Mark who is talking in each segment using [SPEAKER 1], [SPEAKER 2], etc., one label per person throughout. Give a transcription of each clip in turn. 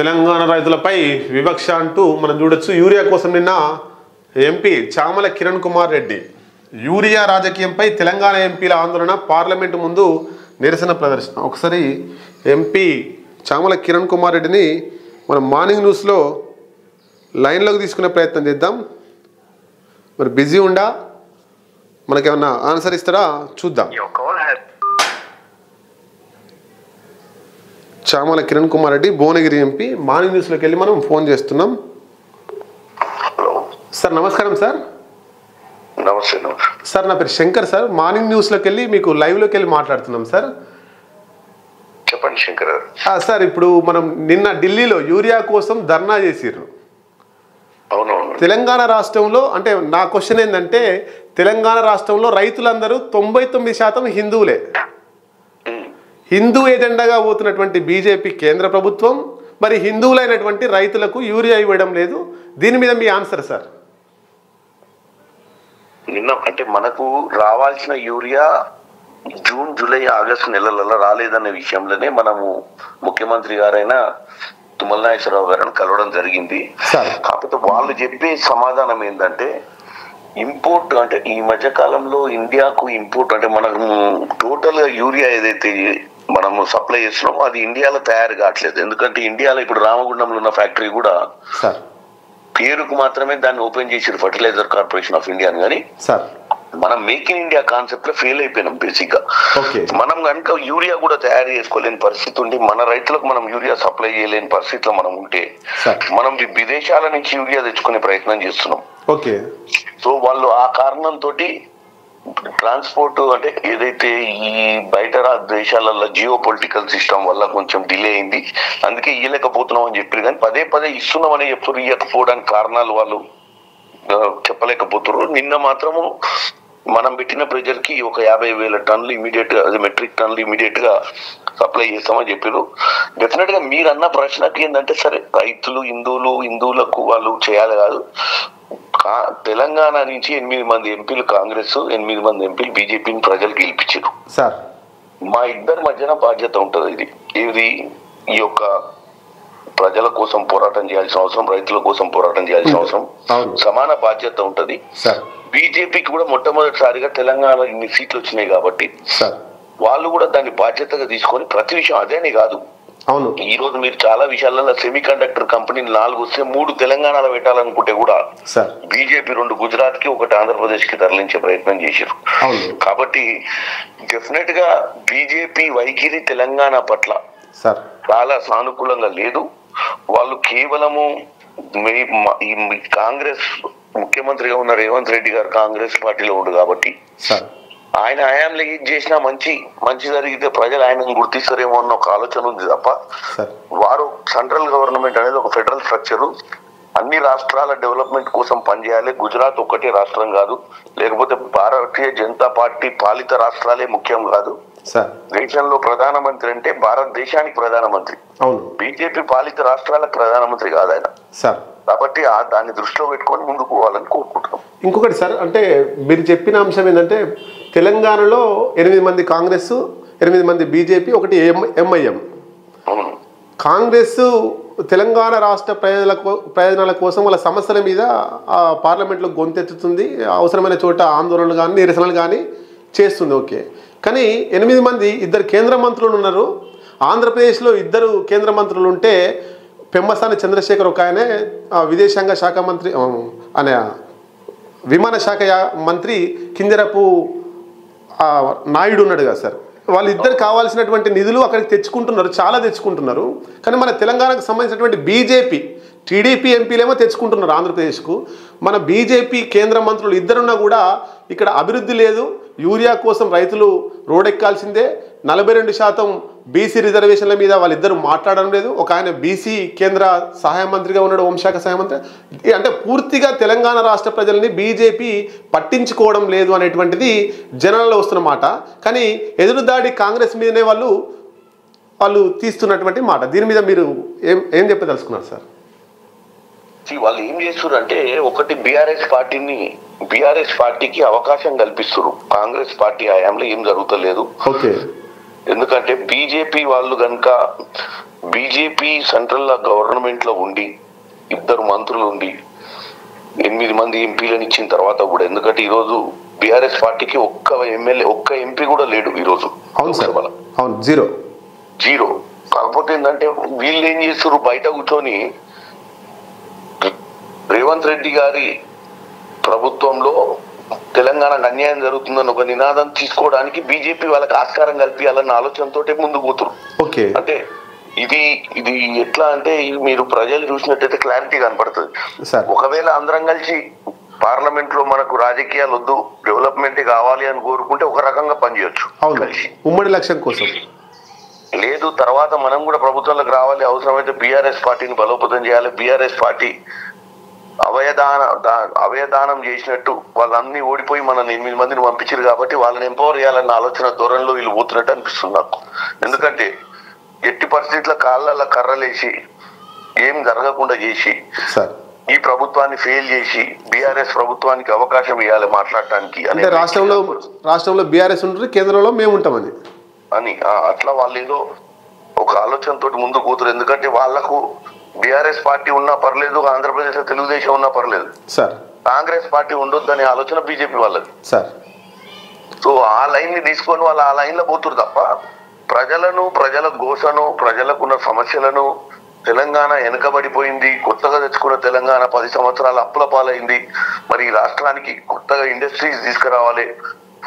[SPEAKER 1] తెలంగాణ రైతులపై వివక్ష అంటూ మనం చూడొచ్చు. యూరియా కోసం నిన్న ఎంపీ చామల కిరణ్ కుమార్ రెడ్డి యూరియా రాజకీయంపై తెలంగాణ ఎంపీల ఆందోళన, పార్లమెంటు ముందు నిరసన ప్రదర్శన. ఒకసారి ఎంపీ చామల కిరణ్ కుమార్ రెడ్డిని మనం మార్నింగ్ న్యూస్లో లైన్లోకి తీసుకునే ప్రయత్నం చేద్దాం. మరి బిజీ ఉండా మనకేమన్నా ఆన్సర్ ఇస్తారా చూద్దాం. చామల కిరణ్ కుమార్ రెడ్డి భువనగిరి ఎంపీ మార్నింగ్ న్యూస్లోకి వెళ్ళి మనం ఫోన్ చేస్తున్నాం. సార్ నమస్కారం సార్.
[SPEAKER 2] నమస్తే.
[SPEAKER 1] సార్ నా పేరు శంకర్ సార్. మార్నింగ్ న్యూస్లోకి వెళ్ళి మీకు లైవ్లోకి వెళ్ళి మాట్లాడుతున్నాం సార్.
[SPEAKER 2] చెప్పండి శంకర్.
[SPEAKER 1] సార్ ఇప్పుడు మనం నిన్న ఢిల్లీలో యూరియా కోసం ధర్నా చేసిర్రు.
[SPEAKER 2] అవునవును.
[SPEAKER 1] తెలంగాణ రాష్ట్రంలో అంటే నా క్వశ్చన్ ఏంటంటే, తెలంగాణ రాష్ట్రంలో రైతులందరూ 99% హిందువులే. హిందూ ఎజెండాగా పోతున్నటువంటి బీజేపీ కేంద్ర ప్రభుత్వం మరి హిందువులైనటువంటి రైతులకు యూరియా ఇవ్వడం లేదు. దీని మీద మీ ఆన్సర్ సార్.
[SPEAKER 2] నిన్న అంటే మనకు రావాల్సిన యూరియా జూన్, జూలై, ఆగస్టు నెలలలో రాలేదనే విషయంలోనే మనము ముఖ్యమంత్రి గారైన తుమ్మల నాగేశ్వరరావు గారిని కలవడం జరిగింది. కాకపోతే వాళ్ళు చెప్పే సమాధానం ఏంటంటే, ఇంపోర్ట్ అంటే ఈ మధ్య కాలంలో ఇండియాకు ఇంపోర్ట్ అంటే మనకు టోటల్ యూరియా ఏదైతే మనము సప్లై చేస్తున్నామో అది ఇండియాలో తయారు కావట్లేదు. ఎందుకంటే ఇండియాలో ఇప్పుడు రామగుండంలో ఉన్న ఫ్యాక్టరీ కూడా పేరుకు మాత్రమే దాన్ని ఓపెన్ చేసారు, ఫర్టిలైజర్ కార్పొరేషన్ ఆఫ్ ఇండియా అని. కానీ మనం మేక్ ఇన్ ఇండియా కాన్సెప్ట్ లో ఫెయిల్ అయిపోయినాం బేసిక్ గా. మనం కనుక యూరియా కూడా తయారు చేసుకోలేని పరిస్థితి ఉండి, మన రైతులకు మనం యూరియా సప్లై చేయలేని పరిస్థితిలో మనం ఉంటే, మనం విదేశాల నుంచి యూరియా తెచ్చుకునే ప్రయత్నం చేస్తున్నాం. సో వాళ్ళు ఆ కారణంతో ట్రాన్స్పోర్ట్ అంటే ఏదైతే ఈ బయట దేశాలలో జియో పొలిటికల్ సిస్టమ్ వల్ల కొంచెం డిలే అయింది, అందుకే ఇయ్యలేకపోతున్నాం అని చెప్పారు. కానీ పదే పదే ఇస్తున్నామని చెప్తారు, ఇవ్వకపోవడానికి కారణాలు వాళ్ళు చెప్పలేకపోతున్నారు. నిన్న మాత్రము మనం పెట్టిన ప్రెజర్ కి ఒక 50,000 టన్నులు ఇమీడియట్ గా, మెట్రిక్ టన్నులు ఇమీడియట్ గా సప్లై చేస్తామని చెప్పారు. డెఫినెట్ గా మీరు అన్న ప్రశ్నకి ఏంటంటే, సరే రైతులు హిందువులకు వాళ్ళు చేయాలి కాదు, తెలంగాణ నుంచి 8 మంది ఎంపీలు కాంగ్రెస్, 8 మంది ఎంపీలు బీజేపీని ప్రజలు గెలిపించారు. మా ఇద్దరి మధ్యన బాధ్యత ఉంటుంది. ఇది ఈ యొక్క ప్రజల కోసం పోరాటం చేయాల్సిన అవసరం, రైతుల కోసం పోరాటం చేయాల్సిన అవసరం, సమాన బాధ్యత ఉంటది. బీజేపీకి కూడా మొట్టమొదటిసారిగా తెలంగాణ ఇన్ని సీట్లు వచ్చినాయి కాబట్టి వాళ్ళు కూడా దాన్ని బాధ్యతగా తీసుకొని ప్రతి విషయం అదేనే కాదు. ఈ రోజు మీరు చాలా విషయాలలో సెమీ కండక్టర్ కంపెనీ 4 వస్తే 3 తెలంగాణలో పెట్టాలనుకుంటే కూడా బీజేపీ 2 గుజరాత్ కి, 1 ఆంధ్రప్రదేశ్ కి తరలించే ప్రయత్నం చేశారు. కాబట్టి డెఫినెట్ గా బీజేపీ వైఖరి తెలంగాణ పట్ల చాలా సానుకూలంగా లేదు. వాళ్ళు కేవలము కాంగ్రెస్ ముఖ్యమంత్రిగా ఉన్న రేవంత్ రెడ్డి గారు కాంగ్రెస్ పార్టీలో ఉండు కాబట్టి ఆయన హయాంలో ఏది చేసినా మంచి జరిగితే ప్రజలు ఆయనను గుర్తిస్తారేమో అన్న ఒక ఆలోచన ఉంది తప్ప, వారు సెంట్రల్ గవర్నమెంట్ అనేది ఒక ఫెడరల్ స్ట్రక్చరు, అన్ని రాష్ట్రాల డెవలప్మెంట్ కోసం పనిచేయాలి. గుజరాత్ ఒక్కటే రాష్ట్రం కాదు, లేకపోతే భారతీయ జనతా పార్టీ పాలిత రాష్ట్రాలే ముఖ్యం కాదు. దేశంలో ప్రధానమంత్రి అంటే భారతదేశానికి ప్రధానమంత్రి, బీజేపీ పాలిత రాష్ట్రాలకు ప్రధానమంత్రి కాదు ఆయన. కాబట్టి దాన్ని దృష్టిలో పెట్టుకొని ముందుకు పోవాలని కోరుకుంటున్నాం.
[SPEAKER 1] ఇంకొకటి సార్, అంటే మీరు చెప్పిన అంశం ఏంటంటే, తెలంగాణలో 8 మంది కాంగ్రెస్, 8 మంది బీజేపీ, 1 ఎంఐఎం. కాంగ్రెస్ తెలంగాణ రాష్ట్ర ప్రయోజనాల కోసం వాళ్ళ సమస్యల మీద పార్లమెంట్లో గొంతెత్తుతుంది, అవసరమైన చోట ఆందోళనలు కానీ నిరసనలు కానీ చేస్తుంది. ఓకే, కానీ 8 మంది 2 కేంద్ర మంత్రులు ఉన్నారు. ఆంధ్రప్రదేశ్లో 2 కేంద్ర మంత్రులు ఉంటే, పెమ్మసాని చంద్రశేఖర్ ఒక ఆయనే విదేశాంగ శాఖ మంత్రి, అనే విమాన శాఖ మంత్రి కింజరపు నాయుడు ఉన్నాడు కదా సార్. వాళ్ళిద్దరు కావాల్సినటువంటి నిధులు అక్కడికి తెచ్చుకుంటున్నారు, చాలా తెచ్చుకుంటున్నారు. కానీ మన తెలంగాణకు సంబంధించినటువంటి బీజేపీ, టీడీపీ ఎంపీలేమో తెచ్చుకుంటున్నారు ఆంధ్రప్రదేశ్కు. మన బీజేపీ కేంద్ర మంత్రులు 2 ఉన్నా కూడా ఇక్కడ అభివృద్ధి లేదు. యూరియా కోసం రైతులు రోడ్డెక్కాల్సిందే. 42% బీసీ రిజర్వేషన్ల మీద వాళ్ళిద్దరూ మాట్లాడడం లేదు. ఒక ఆయన బీసీ కేంద్ర సహాయ మంత్రిగా ఉన్నాడు, హోంశాఖ సహాయ మంత్రి. అంటే పూర్తిగా తెలంగాణ రాష్ట్ర ప్రజల్ని బీజేపీ పట్టించుకోవడం లేదు అనేటువంటిది జనాల్లో వస్తున్న మాట. కానీ ఎదురుదాడి కాంగ్రెస్ మీదనే వాళ్ళు తీస్తున్నటువంటి మాట. దీని మీద మీరు ఏం చెప్పదలుచుకున్నారు సార్?
[SPEAKER 2] వాళ్ళు ఏం చేస్తున్నారు అంటే, ఒకటి బీఆర్ఎస్ పార్టీకి అవకాశం కల్పిస్తున్నారు. కాంగ్రెస్ పార్టీ హయాంలో ఏం జరుగుతలేదు. ఎందుకంటే బీజేపీ వాళ్ళు కనుక బీజేపీ సెంట్రల్ గవర్నమెంట్ లో ఉండి 2 మంత్రులు ఉండి 8 మంది ఎంపీలను ఇచ్చిన తర్వాత కూడా, ఎందుకంటే ఈరోజు బీఆర్ఎస్ పార్టీకి ఒక్క ఎమ్మెల్యే ఒక్క ఎంపీ కూడా లేడు ఈరోజు.
[SPEAKER 1] అవును సార్, అవును, జీరో.
[SPEAKER 2] కాకపోతే ఏంటంటే వీళ్ళు ఏం చేస్తారు, బయట కూర్చొని రేవంత్ రెడ్డి గారి ప్రభుత్వంలో తెలంగాణకు అన్యాయం జరుగుతుందని ఒక నినాదం తీసుకోవడానికి బీజేపీ వాళ్ళకి ఆస్కారం కల్పించాలన్న ఆలోచనతో ముందుకు పోతున్నారు. అంటే ఇది ఎట్లా అంటే మీరు ప్రజలు చూసినట్టయితే క్లారిటీ కనపడుతుంది. ఒకవేళ అందరం కలిసి పార్లమెంట్ లో మనకు రాజకీయాలు వద్దు, డెవలప్మెంట్ కావాలి అని కోరుకుంటే ఒక రకంగా పనిచేయొచ్చు కలిసి,
[SPEAKER 1] ఉమ్మడి లక్ష్యం కోసం.
[SPEAKER 2] లేదు తర్వాత మనం కూడా ప్రభుత్వంలోకి రావాలి, అవసరమైతే బీఆర్ఎస్ పార్టీని బలోపేతం చేయాలి, బీఆర్ఎస్ పార్టీ అవయదానం చేసినట్టు వాళ్ళన్నీ ఓడిపోయి మన 8 మందిని పంపించారు కాబట్టి వాళ్ళని ఎంపవర్ చేయాలన్న ఆలోచన ధోరణిలో వీళ్ళు పోతున్నట్టు అనిపిస్తుంది నాకు. ఎందుకంటే ఎట్టి పరిస్థితుల కాళ్ళ కర్రలేసి ఏం జరగకుండా చేసి ఈ ప్రభుత్వాన్ని ఫెయిల్ చేసి బీఆర్ఎస్ ప్రభుత్వానికి అవకాశం ఇవ్వాలి మాట్లాడటానికి.
[SPEAKER 1] అంటే రాష్ట్రంలో బీఆర్ఎస్ ఉంటుంది, కేంద్రంలో మేము ఉంటామని
[SPEAKER 2] అట్లా వాళ్ళు ఏదో ఒక ఆలోచనతో ముందు కూతురు. ఎందుకంటే వాళ్లకు బీఆర్ఎస్ పార్టీ ఉన్నా పర్లేదు, ఆంధ్రప్రదేశ్ లో తెలుగుదేశం ఉన్నా పర్లేదు, కాంగ్రెస్ పార్టీ ఉండొద్దనే ఆలోచన బీజేపీ వాళ్ళది. సో ఆ లైన్ ని తీసుకొని వాళ్ళు ఆ లైన్ లో పోతురు తప్ప ప్రజల ఘోషను, ప్రజలకున్న సమస్యలను, తెలంగాణ వెనుకబడిపోయింది, కొత్తగా తెచ్చుకున్న తెలంగాణ 10 సంవత్సరాల అప్పుల పాలైంది, మరి ఈ రాష్ట్రానికి కొత్తగా ఇండస్ట్రీస్ తీసుకురావాలి,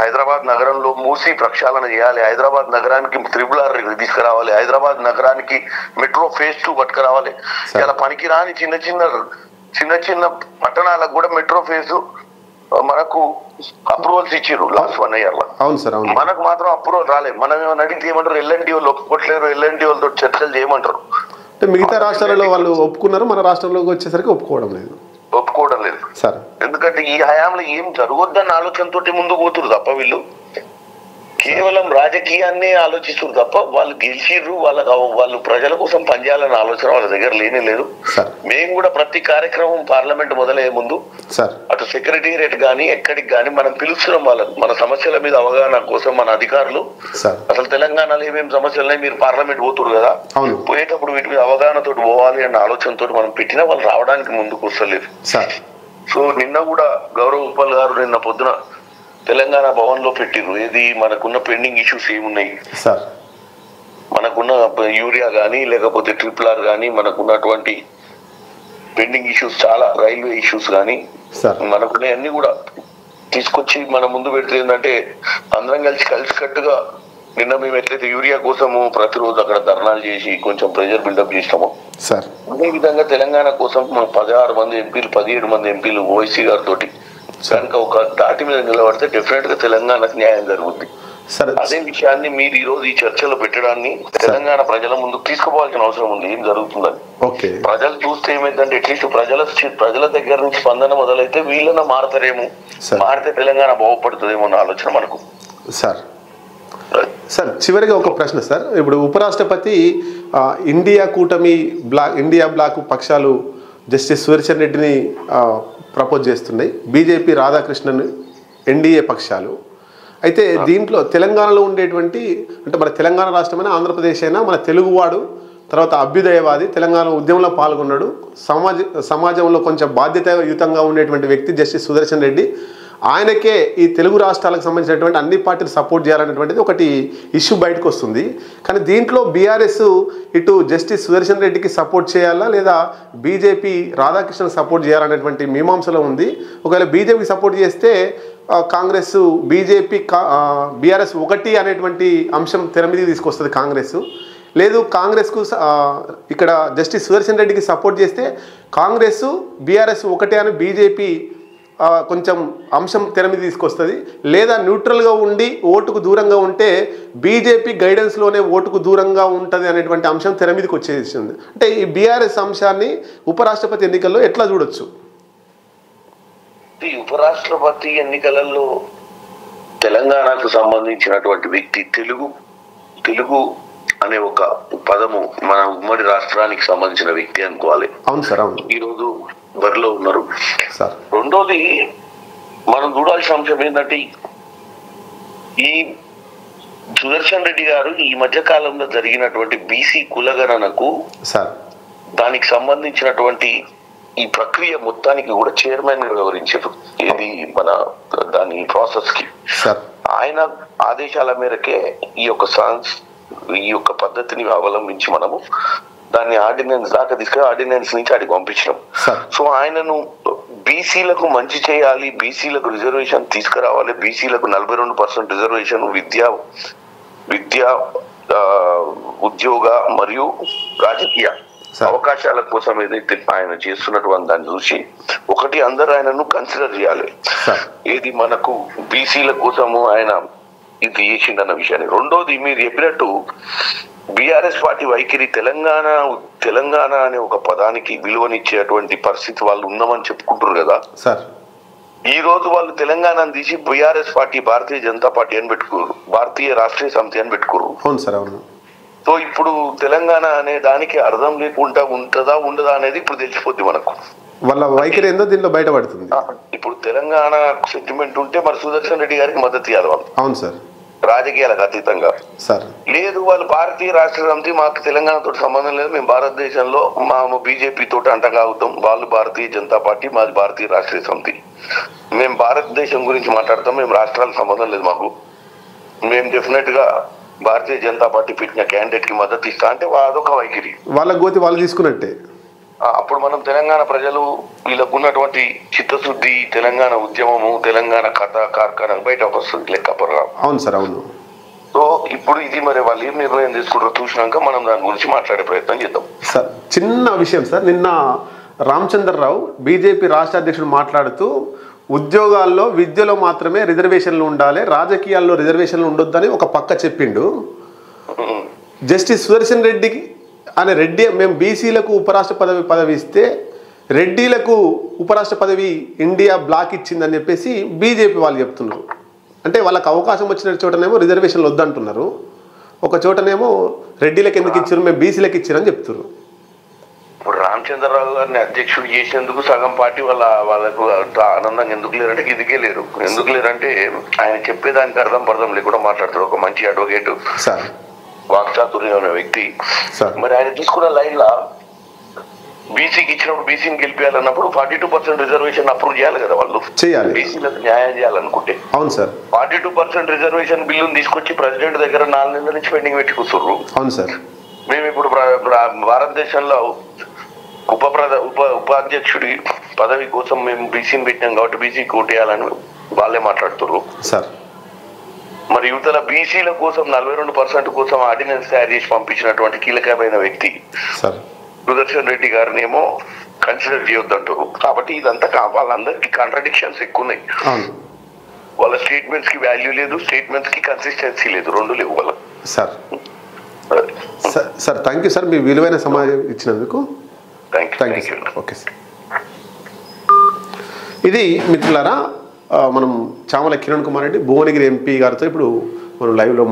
[SPEAKER 2] హైదరాబాద్ నగరంలో మూసి ప్రక్షాళన చేయాలి, హైదరాబాద్ నగరానికి RRR తీసుకురావాలి, హైదరాబాద్ నగరానికి మెట్రో ఫేజ్ 2 పట్టుకురావాలి. ఇలా పనికిరాని చిన్న చిన్న పట్టణాలకు కూడా మెట్రో ఫేజ్ మనకు అప్రూవల్స్ ఇచ్చారు లాస్ట్ 1 year లో. మనకు మాత్రం అప్రూవల్ రాలేదు. మనం ఏమైనా అడిగితే ఏమంటారు, ఎల్ఎన్టీ వాళ్ళు ఒప్పుకోవట్లేరు, ఎల్ఎన్టీ వాళ్ళతో చర్చలు చేయమంటారు.
[SPEAKER 1] మిగతా రాష్ట్రాలలో వాళ్ళు ఒప్పుకున్నారు, మన రాష్ట్రంలోకి వచ్చేసరికి ఒప్పుకోవడం లేదు
[SPEAKER 2] సార్. ఎందుకంటే ఈ హయాంలో ఏం జరగొద్దన్న ఆలోచనతోటి ముందుకు పోతురు తప్ప వీళ్ళు కేవలం రాజకీయాన్నే ఆలోచిస్తున్నారు తప్ప వాళ్ళు గెలిచిర్రు, వాళ్ళు ప్రజల కోసం పనిచేయాలన్న ఆలోచన వాళ్ళ దగ్గర లేనే లేదు. మేము కూడా ప్రతి కార్యక్రమం పార్లమెంట్ మొదలయ్యే ముందు అటు సెక్రటేరియట్ గానీ ఎక్కడికి గానీ మనం పిలుస్తున్నాం వాళ్ళని, మన సమస్యల మీద అవగాహన కోసం మన అధికారులు అసలు తెలంగాణలో ఏమేమి సమస్యలున్నాయి మీరు పార్లమెంట్ పోతురు కదా, పోయేటప్పుడు వీటి మీద అవగాహనతో పోవాలి అన్న ఆలోచనతో మనం పెట్టినా వాళ్ళు రావడానికి ముందుకు వస్తలేదు. సో నిన్న కూడా గౌరవ్ ఉప్పల్ గారు నిన్న పొద్దున తెలంగాణ భవన్ లో పెట్టిర్రు. ఏది మనకున్న పెండింగ్ ఇష్యూస్ ఏమున్నాయి, మనకున్న యూరియా గానీ లేకపోతే RRR గానీ, మనకున్నటువంటి పెండింగ్ ఇష్యూస్ చాలా, రైల్వే ఇష్యూస్ గానీ మనకున్న అన్ని కూడా తీసుకొచ్చి మన ముందు పెడితే ఏంటంటే అందరం కలిసికట్టుగా నిన్న మేము ఎట్లయితే యూరియా కోసము ప్రతిరోజు అక్కడ ధర్నాలు చేసి కొంచెం ప్రెజర్ బిల్డప్ చేసినామో అదే విధంగా తెలంగాణ కోసం 16 మంది ఎంపీలు 17 మంది ఎంపీలు ఓవైసీ గారితో కనుక ఒక దాటి మీద నిలబడితే డెఫినెట్ గా తెలంగాణకు న్యాయం జరుగుతుంది. అదే విషయాన్ని మీరు ఈ రోజు ఈ చర్చలో పెట్టడాన్ని తెలంగాణ ప్రజల ముందుకు తీసుకుపోవాల్సిన అవసరం ఉంది. ఏం జరుగుతుందని ప్రజలు చూస్తే ఏమైందంటే అట్లీస్ట్ ప్రజల దగ్గర నుంచి స్పందన మొదలైతే వీళ్ళన మారతారేమో, మారితే తెలంగాణ బాగుపడుతుందేమో అన్న ఆలోచన మనకు.
[SPEAKER 1] సార్ చివరిగా ఒక ప్రశ్న సార్, ఇప్పుడు ఉపరాష్ట్రపతి ఇండియా బ్లాక్ పక్షాలు జస్టిస్ సుదర్శన్ రెడ్డిని ప్రపోజ్ చేస్తున్నాయి, బీజేపీ రాధాకృష్ణన్ ఎన్డీఏ పక్షాలు. అయితే దీంట్లో తెలంగాణలో ఉండేటువంటి, అంటే మన తెలంగాణ రాష్ట్రమైనా ఆంధ్రప్రదేశ్ అయినా మన తెలుగువాడు, తర్వాత అభ్యుదయవాది, తెలంగాణ ఉద్యమంలో పాల్గొన్నాడు, సమాజంలో కొంచెం బాధ్యతాయుతంగా ఉండేటువంటి వ్యక్తి జస్టిస్ సుదర్శన్ రెడ్డి. ఆయనకే ఈ తెలుగు రాష్ట్రాలకు సంబంధించినటువంటి అన్ని పార్టీలు సపోర్ట్ చేయాలనేటువంటిది ఒకటి ఇష్యూ బయటకు వస్తుంది. కానీ దీంట్లో బీఆర్ఎస్ ఇటు జస్టిస్ సుదర్శన్ రెడ్డికి సపోర్ట్ చేయాలా లేదా బీజేపీ రాధాకృష్ణన్ సపోర్ట్ చేయాలనేటువంటి మీమాంసలో ఉంది. ఒకవేళ బీజేపీకి సపోర్ట్ చేస్తే కాంగ్రెస్ బీఆర్ఎస్ ఒకటి అనేటువంటి అంశం తెర మీదకి తీసుకొస్తుంది కాంగ్రెస్. లేదు కాంగ్రెస్కు ఇక్కడ జస్టిస్ సుదర్శన్ రెడ్డికి సపోర్ట్ చేస్తే కాంగ్రెస్ బీఆర్ఎస్ ఒకటే అని బీజేపీ కొంచెం అంశం తెర మీద తీసుకొస్తుంది. లేదా న్యూట్రల్గా ఉండి ఓటుకు దూరంగా ఉంటే బీజేపీ గైడెన్స్లోనే ఓటుకు దూరంగా ఉంటుంది అనేటువంటి అంశం తెర మీదకి వచ్చేసింది. అంటే ఈ బీఆర్ఎస్ అంశాన్ని ఉపరాష్ట్రపతి ఎన్నికల్లో ఎట్లా చూడొచ్చు?
[SPEAKER 2] ఈ ఉపరాష్ట్రపతి ఎన్నికలలో తెలంగాణకు సంబంధించినటువంటి వ్యక్తి తెలుగు అనే ఒక పదము మన ఉమ్మడి రాష్ట్రానికి సంబంధించిన వ్యక్తి అనుకోవాలి.
[SPEAKER 1] అవును సార్, అవును.
[SPEAKER 2] ఈరోజు బరిలో ఉన్నారు. రెండోది మనం చూడాల్సిన అంశం ఏంటంటే ఈ సుదర్శన్ రెడ్డి గారు ఈ మధ్య కాలంలో జరిగినటువంటి బీసీ కులగణనకు
[SPEAKER 1] సార్
[SPEAKER 2] దానికి సంబంధించినటువంటి ఈ ప్రక్రియ మొత్తానికి కూడా చైర్మన్ గా వివరించారు. ఇది మన దాని ప్రాసెస్ కి
[SPEAKER 1] సార్
[SPEAKER 2] ఆయన ఆదేశాల మేరకే ఈ యొక్క పద్ధతిని అవలంబించి మనము దాన్ని ఆర్డినెన్స్ దాకా తీసుకుని ఆర్డినెన్స్ నుంచి అడిగి పంపించినాం. సో ఆయనను బీసీలకు మంచి చేయాలి, బీసీలకు రిజర్వేషన్ తీసుకురావాలి, బీసీలకు 42% రిజర్వేషన్ విద్య ఉద్యోగ మరియు రాజకీయ అవకాశాల కోసం ఏదైతే ఆయన చేస్తున్నటువంటి దాన్ని చూసి ఒకటి అందరూ ఆయనను కన్సిడర్ చేయాలి. ఏది మనకు బీసీల కోసము ఆయన ఇది చేసిండన్న విషయాన్ని. రెండోది మీరు చెప్పినట్టు బీఆర్ఎస్ పార్టీ వైఖరి తెలంగాణ అనే ఒక పదానికి విలువనిచ్చేటువంటి పరిస్థితి వాళ్ళు ఉన్నామని చెప్పుకుంటారు కదా
[SPEAKER 1] సార్.
[SPEAKER 2] ఈ రోజు వాళ్ళు తెలంగాణను తీసి BRS party Bharatiya Janata party అని పెట్టుకోరు, భారతీయ రాష్ట్రీయ సమితి అని పెట్టుకోరు.
[SPEAKER 1] అవును సార్ అవును.
[SPEAKER 2] సో ఇప్పుడు తెలంగాణ అనే దానికి అర్థం లేకుండా ఉంటుందా ఉండదా అనేది ఇప్పుడు తెలిసిపోద్ది మనకు.
[SPEAKER 1] వాళ్ళ వైఖరి ఏందో దీనిలో బయటపడుతుంది.
[SPEAKER 2] ఇప్పుడు తెలంగాణ సెంటిమెంట్ ఉంటే మరి సుదర్శన్ రెడ్డి గారికి మద్దతు ఇవ్వాలి వాళ్ళు.
[SPEAKER 1] అవును సార్.
[SPEAKER 2] రాజకీయాలకు అతీతంగా
[SPEAKER 1] సార్.
[SPEAKER 2] లేదు వాళ్ళు భారతీయ రాష్ట్ర సమితి, మాకు తెలంగాణతో సంబంధం లేదు, మేము భారతదేశంలో మేము బీజేపీ తోటి అంటగా అవుతాం, వాళ్ళు భారతీయ జనతా పార్టీ, మాది భారతీయ రాష్ట్రీయ సమితి, మేము భారతదేశం గురించి మాట్లాడతాం, మేము రాష్ట్రాలకు సంబంధం లేదు మాకు, మేము డెఫినెట్ గా భారతీయ జనతా పార్టీ పెట్టిన క్యాండిడేట్ కి మద్దతు ఇస్తా అంటే అదొక వైఖరి.
[SPEAKER 1] వాళ్ళ గోతి వాళ్ళు తీసుకున్నట్టే.
[SPEAKER 2] అప్పుడు మనం తెలంగాణ ప్రజలు వీళ్ళకు ఉన్నటువంటి చిత్తశుద్ధి, తెలంగాణ ఉద్యమము, తెలంగాణ కథ కార్ఖానా బయటకు వస్తుంది లెక్కపరగా.
[SPEAKER 1] అవును సార్ అవును.
[SPEAKER 2] సో ఇప్పుడు ఇది మరి వాళ్ళు ఏం నిర్ణయం తీసుకుంటారో చూసినాక మనం దాని గురించి మాట్లాడే ప్రయత్నం చేద్దాం.
[SPEAKER 1] సార్ చిన్న విషయం సార్, నిన్న రామచంద్రరావు బీజేపీ రాష్ట్ర అధ్యక్షుడు మాట్లాడుతూ ఉద్యోగాల్లో విద్యలో మాత్రమే రిజర్వేషన్లు ఉండాలి, రాజకీయాల్లో రిజర్వేషన్లు ఉండొద్దని ఒక పక్క చెప్పిండు. జస్టిస్ సుదర్శన్ రెడ్డికి అనే రెడ్డి మేము బీసీలకు ఉపరాష్ట్ర పదవి ఇస్తే రెడ్డిలకు ఉపరాష్ట్ర పదవి ఇండియా బ్లాక్ ఇచ్చిందని చెప్పేసి బీజేపీ వాళ్ళు చెప్తున్నారు. అంటే వాళ్ళకి అవకాశం వచ్చిన చోటనేమో రిజర్వేషన్లు వద్దంటున్నారు, ఒక చోటనేమో రెడ్డిలకు ఎందుకు ఇచ్చారు మేము బీసీలకు ఇచ్చారని చెప్తున్నారు.
[SPEAKER 2] ఇప్పుడు రామచంద్రరావు గారిని అధ్యక్షుడు చేసేందుకు సగం పార్టీ వాళ్ళకు ఆనందంగా ఎందుకు లేరంటే ఇదికే లేరు. ఎందుకు లేరంటే ఆయన చెప్పేదానికి అర్థం లేకుండా మాట్లాడతారు. ఒక మంచి అడ్వకేట్, వాక్చాతుర్యం అనే వ్యక్తి. మరి ఆయన తీసుకున్న లైన్ లా బీసీకి ఇచ్చినప్పుడు బీసీని గెలిపేయాలన్నప్పుడు 42% రిజర్వేషన్ అప్రూవ్ చేయాలి కదా వాళ్ళు, బీసీలకు న్యాయం చేయాలనుకుంటే.
[SPEAKER 1] అవును సార్.
[SPEAKER 2] 42% రిజర్వేషన్ బిల్లును తీసుకొచ్చి ప్రెసిడెంట్ దగ్గర 4 నెలల నుంచి పెండింగ్ పెట్టి కూర్చుర్రు.
[SPEAKER 1] అవును సార్.
[SPEAKER 2] మేము ఇప్పుడు భారతదేశంలో ఉపాధ్యక్షుడి పదవి కోసం మేము బీసీని పెట్టినాం కాబట్టి బీసీకి ఓటేయాలని వాళ్ళే మాట్లాడుతున్నారు
[SPEAKER 1] సార్.
[SPEAKER 2] మరి యువతల బీసీల కోసం 42% కోసం ఆర్డినెన్స్ తయారు చేసి పంపించినటువంటి కీలకమైన వ్యక్తి సుదర్శన్ రెడ్డి గారిని ఏమో కన్సిడర్ చేయొద్దంటారు. కాబట్టి ఇదంతా వాళ్ళందరికీ కాంట్రడిక్షన్స్ ఎక్కువ ఉన్నాయి. వాళ్ళ స్టేట్మెంట్స్ కి వాల్యూ లేదు, స్టేట్మెంట్స్ కి కన్సిస్టెన్సీ లేదు, రెండు లేవు వాళ్ళ.
[SPEAKER 1] Sir sir thank you sir, మీ విలువైన సమాచారం ఇచ్చినందుకు. Thank you sir. Okay sir. ఇది మిత్రులారా మనం చామల కిరణ్ కుమార్ రెడ్డి భువనగిరి ఎంపీ గారితో ఇప్పుడు మనం లైవ్లో